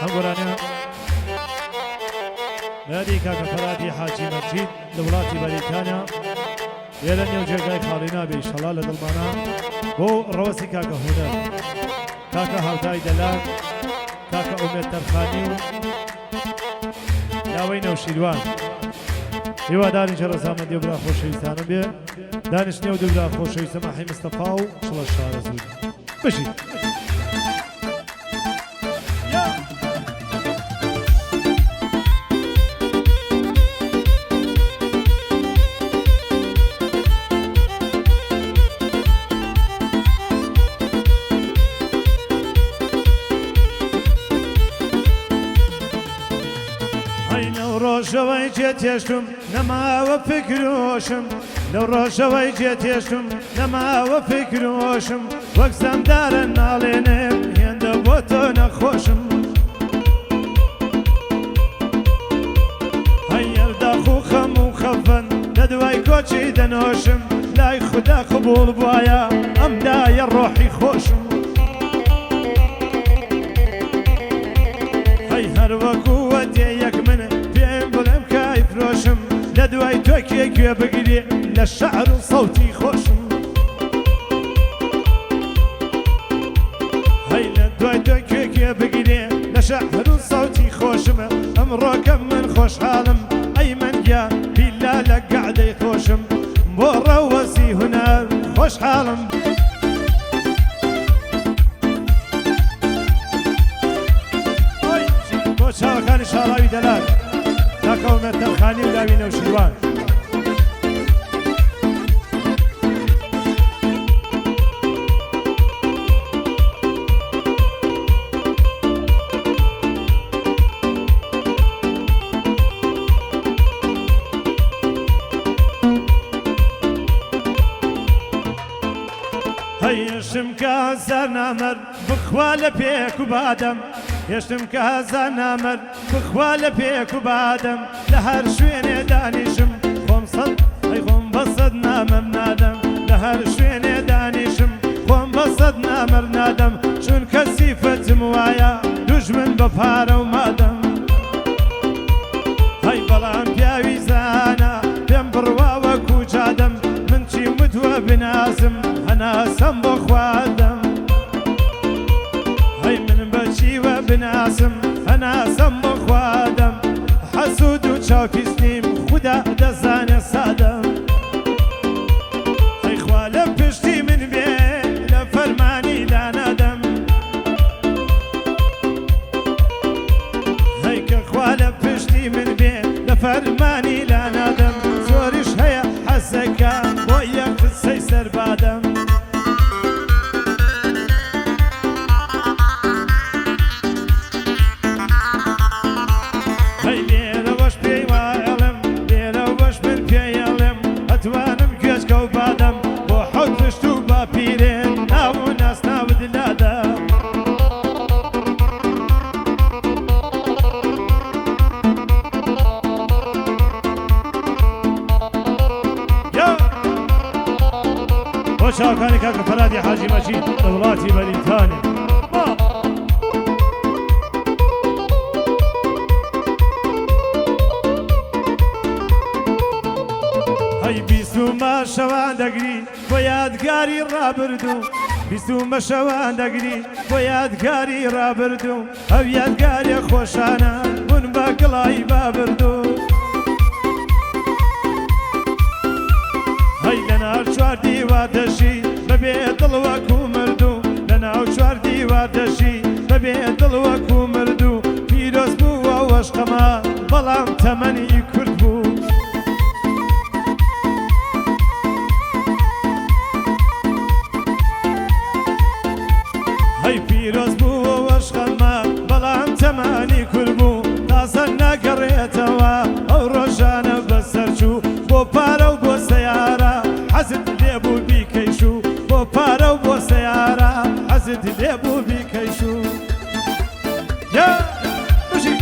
هەمگۆرانیان نادی کاکە فەرادی حاجی مەجید لە وڵاتی بەریتانیا لێرە نێو جێگای خاڵینا بێ ئیشەڵا لە دڵمانە بۆ ڕەوەسی کاکە هونەر کاکە هاوتای دەلال کاکە ئومێد تەرخانی و ناوەی نەوشیروان هیواداری کە ڕەزامەندی و برا خۆشەویستانم بێ دانیشتنی و دوو برا خۆشەویستە مەحی مستەفا و شڵە شارەزوود بژی ڕۆژەوەی جێتێشتم نەماوە فکرۆشم لەو ڕۆژەوەی جێتێشتم نەماوە فکرۆشم وەک زەمدارە ناڵێنێم هێندە بۆ تۆ نەخۆشم هەیەرداخ و خەم و خەفەن لە دوای کۆچی دەنۆشم لای خودا قبوڵ بوایە ئەم دایە ڕۆحی خۆشم هەی هەروەکووە دێیەک منە فرۆشم لە دوای تۆکێ گوێ بگرێ لە شەعر و سەوتی خۆشم هەی لە دوای تۆکێ گوێ بگرێ لە شەعر و سەوتی خۆشمە ئەمڕۆکەم من خۆشحاڵم ئەی من گیا بیلا لە گەعدەی خۆشم بۆ ڕەوەسی هونەر خۆشحاڵم بۆ چاوەکانی شاڵاوی دەلال کاکە ئومێد تەرخانی و لاوی نەوشیروان هەیشم کە هەزار نامەر بخوا لە پێک و بادەم هێشتم کە هەزار نامەر بخوا لە پێک و بادەم لە هەر شوێنێ دانیشم خۆم سەد ئەی خۆم بە سەد نامەر نادەم لە هەر شوێنێ دانیشم خۆم بە سەد نامەر نادەم چونکە سیفەتم وایە دوژمن بە پارە و مادەم هەی بەڵام پیاوی زانە پێم بڕوا وەکو جادەم من چی متوە بناسم هەناسەم بۆ خوادەم هەی من بەچیوە بناسم هەناسەم بۆ خوادەم حەسوود و چاوپیستیم خودا دەزانێ سادەم هەی خوا لە پشتی من بێ لە فەرمانی لا نادەم هەی کە خوا لە پشتی من بێ لە فەرمانی لا نادەم زۆریش هەیە حەسەکە بۆ یەک قسەی سەربادەم شاوەکانی کاکە فەرادی حاجی مەجید لە وڵاتی بەریتانیا هەی بیستومە شەوان دەگری بۆ یادگاری ڕابردوو بیستومە شەوان دەگری بۆ یادگاری ڕابردوو ئەو یادگاریە خۆشانە بوون بە گڵایی بابردوو هەی لەناو چوار دیوار دەژی بەبێ دڵ وەکو مردوو لەناو چوار دیوار دەژی بەبێ دڵ وەکو مردوو پیرۆز بووە وەشقەما بەڵام تەمەنی کورد بوو هەی پیرۆز بووە وەشقەما بەڵام تەمەنی کورد بوو تازە نەگەڕێتەوە ئەو ڕۆژانە بەسەرچوو بۆ پارە و بۆ سەیارە حەزت لێبوو بیکەیشوو بۆ پارە و بۆ سەیارە حەزت لێبوو بیکەیشوو بژی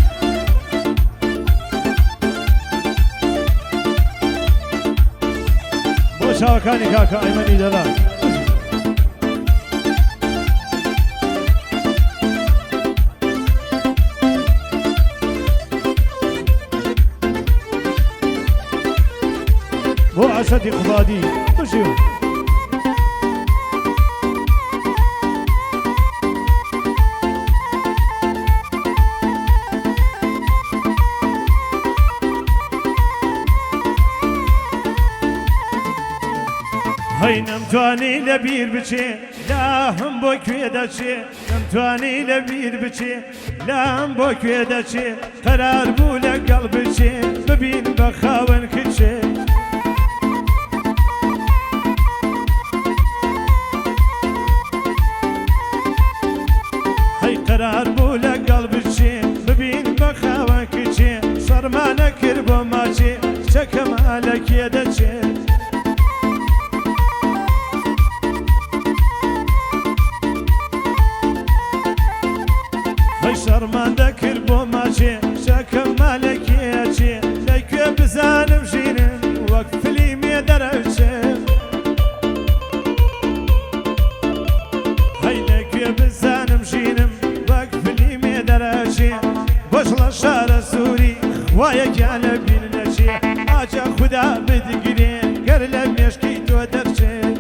بۆ چاوەکانی کاکە ئەیمەنی دەلال فرصتي قبادي بشو هاي نمتواني لبير بچي لا هم بو كويدا چي نمتواني لبير بچي لا هم بو كويدا چي قرار بو لقلب چي ببين بخاون كچي هاي قرار بو لقلب چي ببين بخاون كچي صرمانا كربو ماچي شكم على كيدا چي شرمان ذكر بو ماشي شاكم مالكياتي ليك بزانم جينن وقف لي مي درجة هاي ليك بزانم جينم وقف لي مي درجة بوصل شارع سوري وياك على بين نشي اجا خدا بدقري قر لم يشكي تو درجة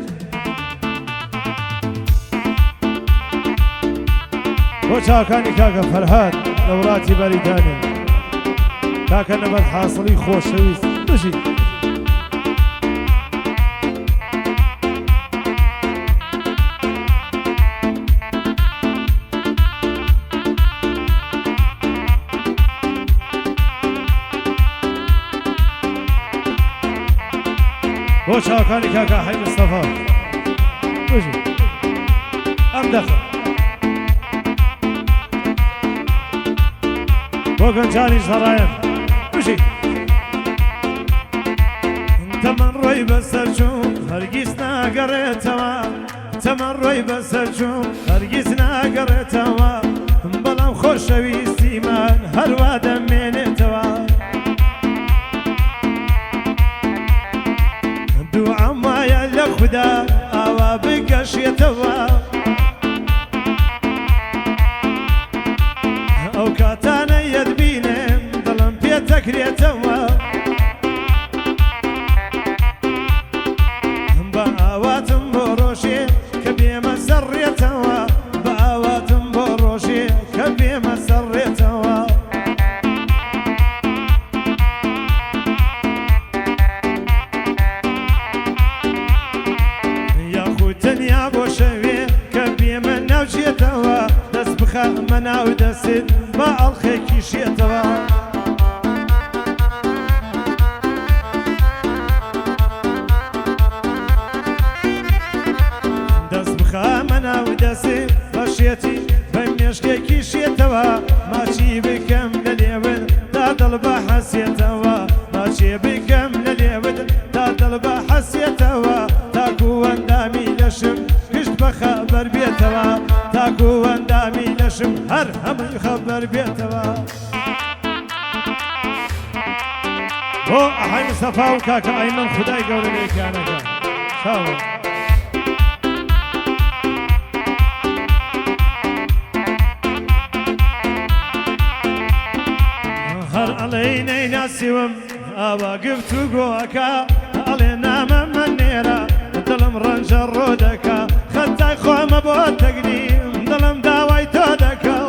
وشا كاني كاكا فرهاد دوراتي بريداني كاكا نبات حاصلي خوش شويس بشي وشا كاني كاكا حي مصطفى بشي ام دخل وقن جاني سرايا وشي تمن روي بسرجو هرقيسنا قريتوا تمن روي بسرجو هرقيسنا قريتوا بلام خوشوي سيمان هروا دمينتوا دوعا ما يلا خدا اوا بقشيتوا او كاتانا يدبينم ظلم بيتك ريتوا باوات بروشي كبي مسريتوا باوات بروشي كبي مسريتوا يا خوتن يا بوشوي كبي من نوجيتوا دس بخا منا ودسد با الخيكي شيتوا دس بخا منا ودسد باشيتي بمشكيكي شيتوا ماشي بكم لليون دادل بحسيتوا ماشي بكم لليون دادل بحسيتوا تاكو واندامي لشم كشت بخبر بيتوا تاكو واندامي لشم هر هم يخبر بيتوا هو أحيان صفا وكاكا أيمن خداي قولي ليك يا نجا شاو هر علينا ناسيوم أبا قفتو قواكا علينا من نيرا دلم رنج الرودكا خدتاي خوم بو تقديم دلم داوي تودكا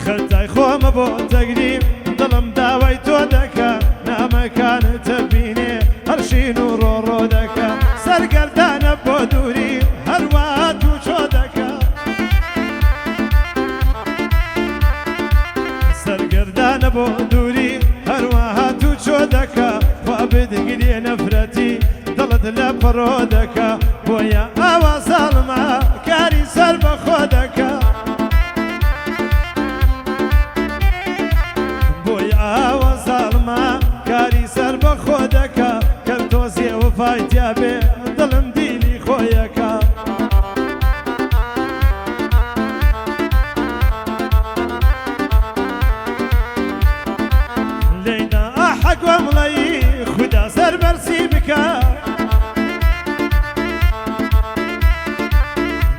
خدتاي خوم بو تقديم دلم داوي تودكا نام كان تبيني هرشي نور رودكا سرقلتان بو دوري هروات وشودكا سرقلتان بو دوري هروات وشودكا وابدقلي نفرتي ضلت لبرودكا بويا اوا سلمى كاري سرب خودكا بويا اوا سلمى كاري سرب خودكا كرتوزي وفايت يا بي ظلم ديلي خويكا لينا احق وملي خدا سر برسي بكا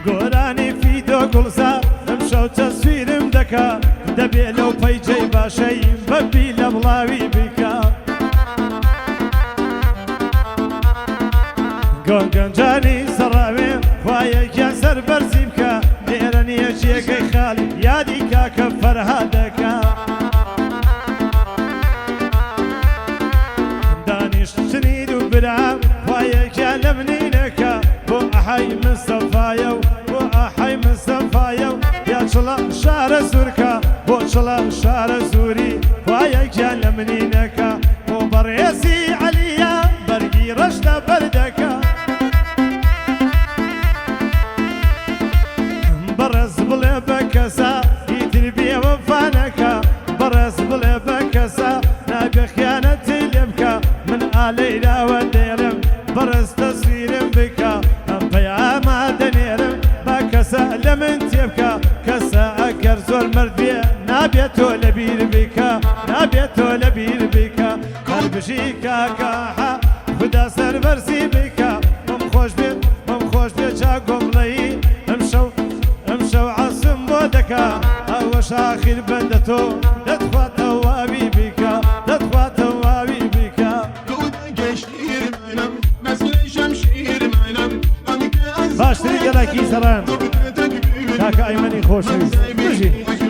قراني في دوغلسا امشو تصويرم دكا دبي لو بيجي باشي ببي لبلاوي بكا گەنجانی سەڕاوێ خوایەکیان سەر بەرزی بکە لێرە نییە جێگەی خاڵی یادی کاکە فەرهادەکە دانیشتنی دوو برام خوایەکیان لە منینەکە بۆ ئەحای مستەفایە و بۆ ئەحای مستەفایە و یا چڵە شارە زورکە بۆ چڵە شارە زووری خوایەکیان لە منینەکە بۆ بەڕێزی عەلیە بەرگی ڕەشتە بەردەکە بەڕێز بڵێ بە کەسە ئیتر بێوەفانەکە بەڕێز بڵێ بە کەسە نابێ خیانەتی لێ بکە من ئالەیراوە دێرم بەڕێز تەسویرم بکە ئەم پەیامە دەنێرم با کەسە لە من تێبکە کەسە ئەگەر زۆر مرد بێ نابێت تۆ لەبیر بکە نابێت تۆ لەبیر بکە هەربژی کاکە خدا سەربەرزی بکە بەم خۆش بێ چاگۆمڵەیی ئەمشەو عەسم بۆ دەکا ئەوە شاخیر بەندە تۆ دەتخواتە واوی بکە دەتخواتە واوی بکە باشترین گەڵێکی سەران کاکە ئەیمەنی خۆشەویست